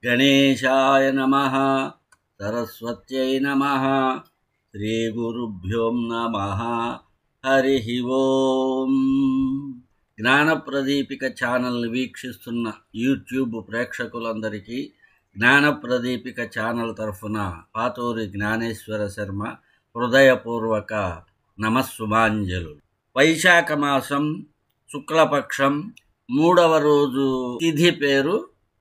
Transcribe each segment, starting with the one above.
గణేశాయ నమః సరస్వత్యై నమః శ్రీగురుభ్యో నమః హరి ఓం. జ్ఞానప్రదీపిక ఛానల్ వీక్షిస్తున్న యూట్యూబ్ ప్రేక్షకులందరికీ జ్ఞానప్రదీపిక ఛానల్ తరఫున పాతూరి జ్ఞానేశ్వర శర్మ హృదయపూర్వక నమస్సుమాంజలు. వైశాఖ మాసం శుక్లపక్షం 3వ రోజు తిథి పేరు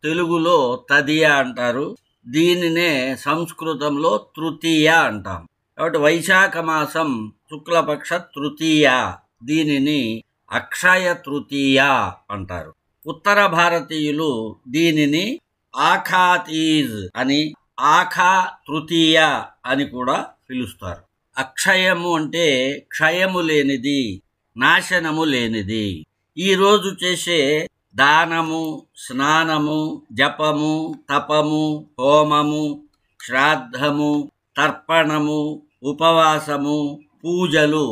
తెలుగులో తదియ అంటారు. దీనినే సంస్కృతంలో తృతీయ అంటాం. కాబట్టి వైశాఖ మాసం శుక్లపక్ష తృతీయ, దీనిని అక్షయ తృతీయ అంటారు. ఉత్తర భారతీయులు దీనిని ఆఖా తీజ్ అని, ఆఖా తృతీయ అని కూడా పిలుస్తారు. అక్షయము అంటే క్షయము లేనిది, నాశనము లేనిది. ఈరోజు చేసే దానము, స్నానము, జపము, తపము, హోమము, శ్రాద్ధము, తర్పణము, ఉపవాసము, పూజలు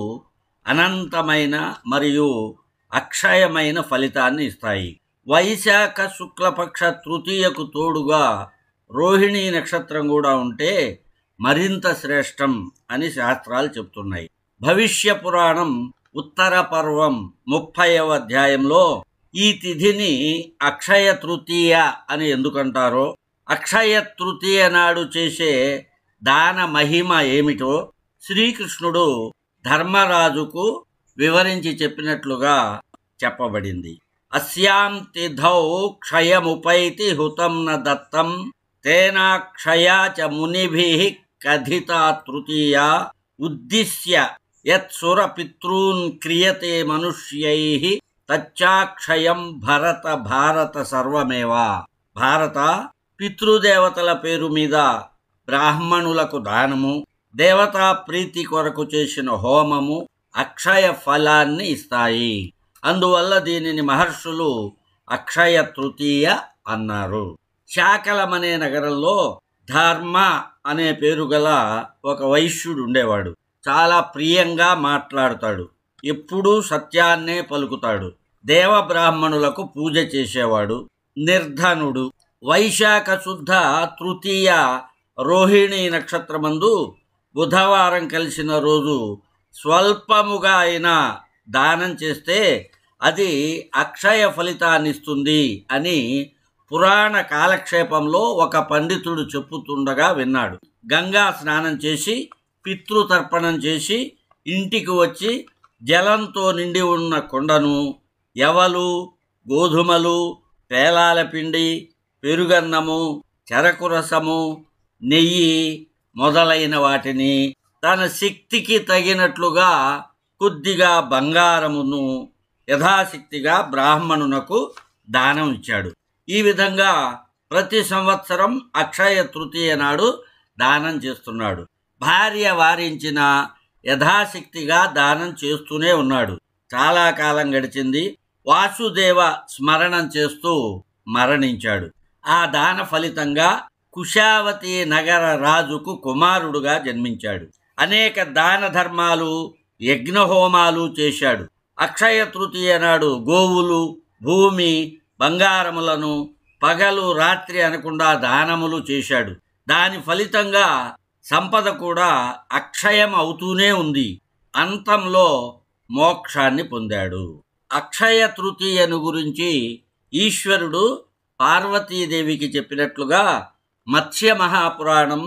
అనంతమైన మరియు అక్షయమైన ఫలితాన్ని ఇస్తాయి. వైశాఖ శుక్లపక్ష తృతీయకు తోడుగా రోహిణీ నక్షత్రం కూడా ఉంటే మరింత శ్రేష్టం అని శాస్త్రాలు చెప్తున్నాయి. భవిష్య పురాణం ఉత్తర పర్వం 30వ అధ్యాయంలో ఈ తిథిని అక్షయ తృతీయ అని ఎందుకంటారో, అక్షయ తృతీయ నాడు చేసే దాన మహిమ ఏమిటో శ్రీకృష్ణుడు ధర్మరాజుకు వివరించి చెప్పినట్లుగా చెప్పబడింది. అస్యాం తిథౌ క్షయముపైతి హుతం న దత్తం తేనాక్షయా చ మునిభిః కథితా తృతీయా ఉద్దిశ్య యత్సుర పితॄన్ క్రియతే మనుష్యైః తచ్చాక్షయం భరత భారత సర్వమేవా. భారత, పితృదేవతల పేరు మీద బ్రాహ్మణులకు దానము, దేవతా ప్రీతి కొరకు చేసిన హోమము అక్షయ ఫలాన్ని ఇస్తాయి. అందువల్ల దీనిని మహర్షులు అక్షయ తృతీయ అన్నారు. శాకలమనే నగరంలో ధర్మ అనే పేరు గల ఒక వైశ్యుడు ఉండేవాడు. చాలా ప్రియంగా మాట్లాడుతాడు, ఎప్పుడూ సత్యాన్నే పలుకుతాడు. దేవ బ్రాహ్మణులకు పూజ చేసేవాడు, నిర్ధనుడు. వైశాఖ శుద్ధ తృతీయ రోహిణీ నక్షత్రమందు బుధవారం కలిసిన రోజు స్వల్పముగా అయినా దానం చేస్తే అది అక్షయ ఫలితాన్నిస్తుంది అని పురాణ కాలక్షేపంలో ఒక పండితుడు చెప్పుతుండగా విన్నాడు. గంగా స్నానం చేసి పితృతర్పణం చేసి ఇంటికి వచ్చి జలంతో నిండి ఉన్న కుండను యవలు, గోధుమలు, పేలాల పిండి, పెరుగన్నము, చెరకు రసము, నెయ్యి మొదలైన వాటిని తన శక్తికి తగినట్లుగా కొద్దిగా బంగారమును యథాశక్తిగా బ్రాహ్మణునకు దానం ఇచ్చాడు. ఈ విధంగా ప్రతి సంవత్సరం అక్షయ తృతీయ నాడు దానం చేస్తున్నాడు. భార్య వారించిన యథాశక్తిగా దానం చేస్తూనే ఉన్నాడు. చాలా కాలం గడిచింది. వాసుదేవ స్మరణం చేస్తూ మరణించాడు. ఆ దాన ఫలితంగా కుశావతి నగర రాజుకు కుమారుడుగా జన్మించాడు. అనేక దాన ధర్మాలు, యజ్ఞహోమాలు చేశాడు. అక్షయ తృతీయ నాడు గోవులు, భూమి, బంగారములను పగలు రాత్రి అనకుండా దానములు చేశాడు. దాని ఫలితంగా సంపద కూడా అక్షయం అవుతూనే ఉంది. అంతంలో మోక్షాన్ని పొందాడు. అక్షయ తృతీయను గురించి ఈశ్వరుడు పార్వతీదేవికి చెప్పినట్లుగా మత్స్య మహాపురాణం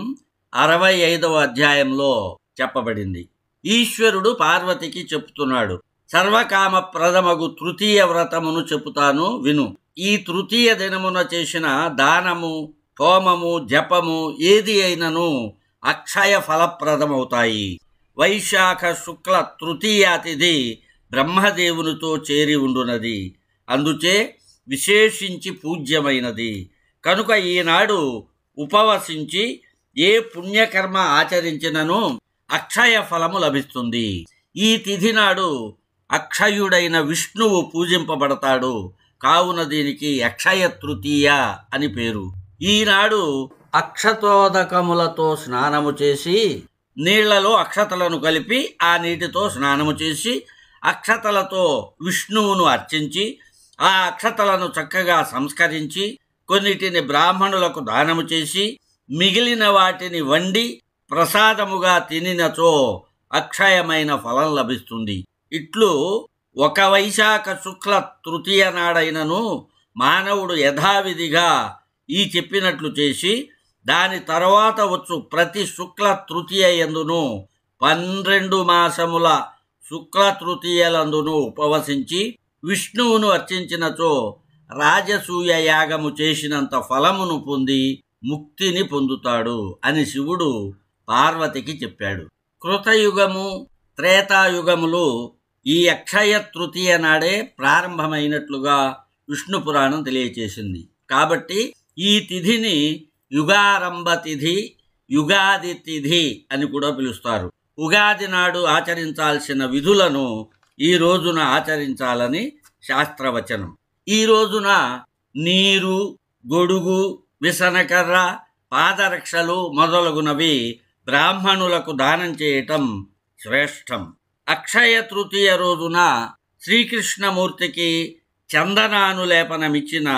65వ అధ్యాయంలో చెప్పబడింది. ఈశ్వరుడు పార్వతికి చెప్తున్నాడు, సర్వకామ ప్రథమగు తృతీయ వ్రతమును చెబుతాను విను. ఈ తృతీయ దినమున చేసిన దానము, హోమము, జపము ఏది అయినను అక్షయ ఫలప్రదమవుతాయి. వైశాఖ శుక్ల తృతీయ తిథి బ్రహ్మదేవునితో చేరి ఉండునది, అందుచే విశేషించి పూజ్యమైనది. కనుక ఈనాడు ఉపవసించి ఏ పుణ్యకర్మ ఆచరించినను అక్షయ ఫలము లభిస్తుంది. ఈ తిథి నాడు అక్షయుడైన విష్ణువు పూజింపబడతాడు. కావున దీనికి అక్షయ తృతీయ అని పేరు. ఈనాడు అక్షతోదకములతో స్నానము చేసి నీళ్లలో అక్షతలను కలిపి ఆ నీటితో స్నానము చేసి అక్షతలతో విష్ణువును అర్చించి ఆ అక్షతలను చక్కగా సంస్కరించి కొన్నిటిని బ్రాహ్మణులకు దానము చేసి మిగిలిన వాటిని వండి ప్రసాదముగా తినినచో అక్షయమైన ఫలం లభిస్తుంది. ఇట్లు ఒక వైశాఖ శుక్ల తృతీయ నాడైనను మానవుడు యథావిధిగా ఈ చెప్పినట్లు చేసి దాని తర్వాత వచ్చు ప్రతి శుక్ల తృతీయ యందును 12 మాసముల శుక్ల తృతీయలందును ఉపవసించి విష్ణువును అర్చించినచో రాజసూయ యాగము చేసినంత ఫలమును పొంది ముక్తిని పొందుతాడు అని శివుడు పార్వతికి చెప్పాడు. కృతయుగము త్రేతాయుగములు ఈ అక్షయ తృతీయ నాడే ప్రారంభమైనట్లుగా విష్ణు పురాణం తెలియచేసింది. కాబట్టి ఈ తిథిని యుగారంభ తిథి, యుగాది తిథి అని కూడా పిలుస్తారు. ఉగాది నాడు ఆచరించాల్సిన విధులను ఈ రోజున ఆచరించాలని శాస్త్రవచనం. ఈ రోజున నీరు, గొడుగు, విసనకర్ర, పాదరక్షలు మొదలగునవి బ్రాహ్మణులకు దానం చేయటం శ్రేష్టం. అక్షయ తృతీయ రోజున శ్రీకృష్ణమూర్తికి చందనానులేపనమిచ్చిన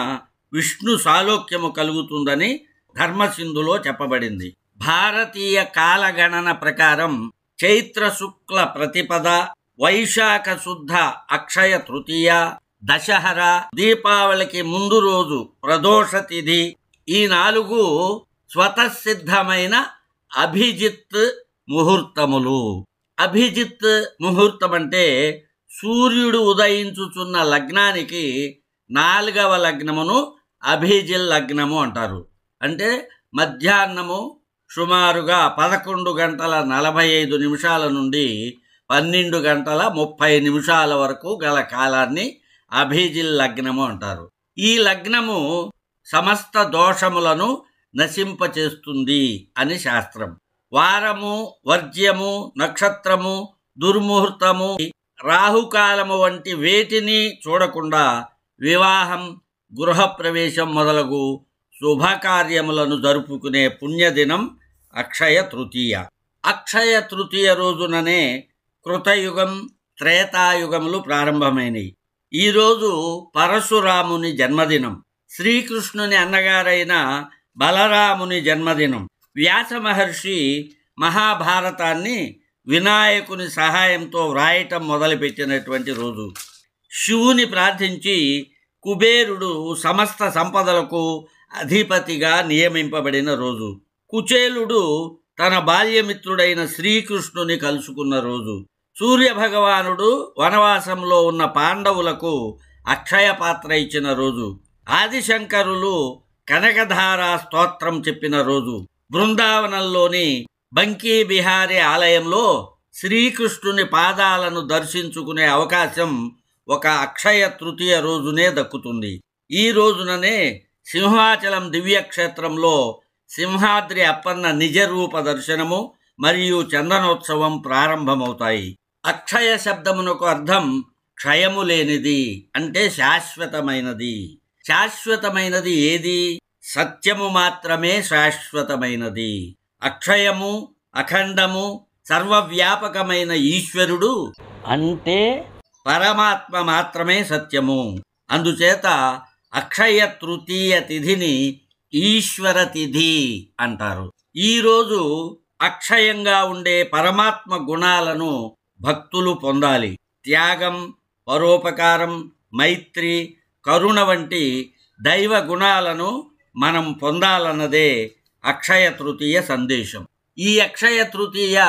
విష్ణు సాలోక్యము కలుగుతుందని ధర్మసింధులో చెప్పబడింది. భారతీయ కాలగణన ప్రకారం చైత్ర శుక్ల ప్రతిపద, వైశాఖ శుద్ధ అక్షయ తృతీయ, దశహర, దీపావళికి ముందు రోజు ప్రదోష తిథి, ఈ 4 స్వతసిద్ధమైన అభిజిత్ ముహూర్తములు. అభిజిత్ ముహూర్తం అంటే సూర్యుడు ఉదయించుచున్న లగ్నానికి 4వ లగ్నమును అభిజిల్ లగ్నము అంటారు. అంటే మధ్యాహ్నము సుమారుగా 11 గంటల 45 నిమిషాల నుండి 12 గంటల 30 నిమిషాల వరకు గల కాలాన్ని అభిజిల్ లగ్నము అంటారు. ఈ లగ్నము సమస్త దోషములను నశింపచేస్తుంది అని శాస్త్రం. వారము, వర్జ్యము, నక్షత్రము, దుర్ముహూర్తము, రాహుకాలము వంటి వేటిని చూడకుండా వివాహం, గృహప్రవేశం మొదలగు శుభకార్యములను జరుపుకునే పుణ్యదినం అక్షయ తృతీయ. అక్షయ తృతీయ రోజుననే కృతయుగం, త్రేతాయుగములు ప్రారంభమైనవి. ఈరోజు పరశురాముని జన్మదినం, శ్రీకృష్ణుని అన్నగారైన బలరాముని జన్మదినం. వ్యాస మహర్షి మహాభారతాన్ని వినాయకుని సహాయంతో వ్రాయటం మొదలుపెట్టినటువంటి రోజు. శివుని ప్రార్థించి కుబేరుడు సమస్త సంపదలకు అధిపతిగా నియమింపబడిన రోజు. కుచేలుడు తన బాల్యమిత్రుడైన శ్రీకృష్ణుని కలుసుకున్న రోజు. సూర్యభగవానుడు వనవాసంలో ఉన్న పాండవులకు అక్షయ పాత్ర ఇచ్చిన రోజు. ఆదిశంకరులు కనకధారా స్తోత్రం చెప్పిన రోజు. బృందావనంలోని బంకీ బిహారీ ఆలయంలో శ్రీకృష్ణుని పాదాలను దర్శించుకునే అవకాశం ఒక అక్షయ తృతీయ రోజునే దక్కుతుంది. ఈ రోజుననే సింహాచలం దివ్యక్షేత్రంలో సింహాద్రి అప్పన్న నిజరూప దర్శనము మరియు చందనోత్సవం ప్రారంభమవుతాయి. అక్షయ శబ్దమునకు అర్థం క్షయము లేనిది, అంటే శాశ్వతమైనది. శాశ్వతమైనది ఏది? సత్యము మాత్రమే శాశ్వతమైనది. అక్షయము, అఖండము, సర్వవ్యాపకమైన ఈశ్వరుడు అంటే పరమాత్మ మాత్రమే సత్యము. అందుచేత అక్షయ తృతీయ తిథిని ఈశ్వర తిథి అంటారు. ఈరోజు అక్షయంగా ఉండే పరమాత్మ గుణాలను భక్తులు పొందాలి. త్యాగం, పరోపకారం, మైత్రి, కరుణ వంటి దైవ గుణాలను మనం పొందాలన్నదే అక్షయ తృతీయ సందేశం. ఈ అక్షయ తృతీయ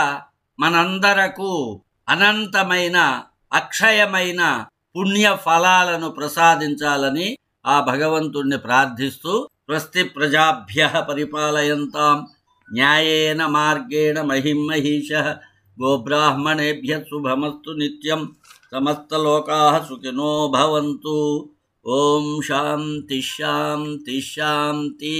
మనందరకు అనంతమైన అక్షయమైన పుణ్య ఫలాలను ప్రసాదించాలని ఆ భగవంతుణ్ణి ప్రార్థిస్తూ స్వస్తి ప్రజాభ్యః పరిపాలయంతాం న్యాయేన మార్గేణ మహిం మహీషః గోబ్రాహ్మణేభ్యః శుభమస్తు నిత్యం సమస్తలోకాః సుఖినో భవంతు. ఓం శాంతి శాంతి శాంతి.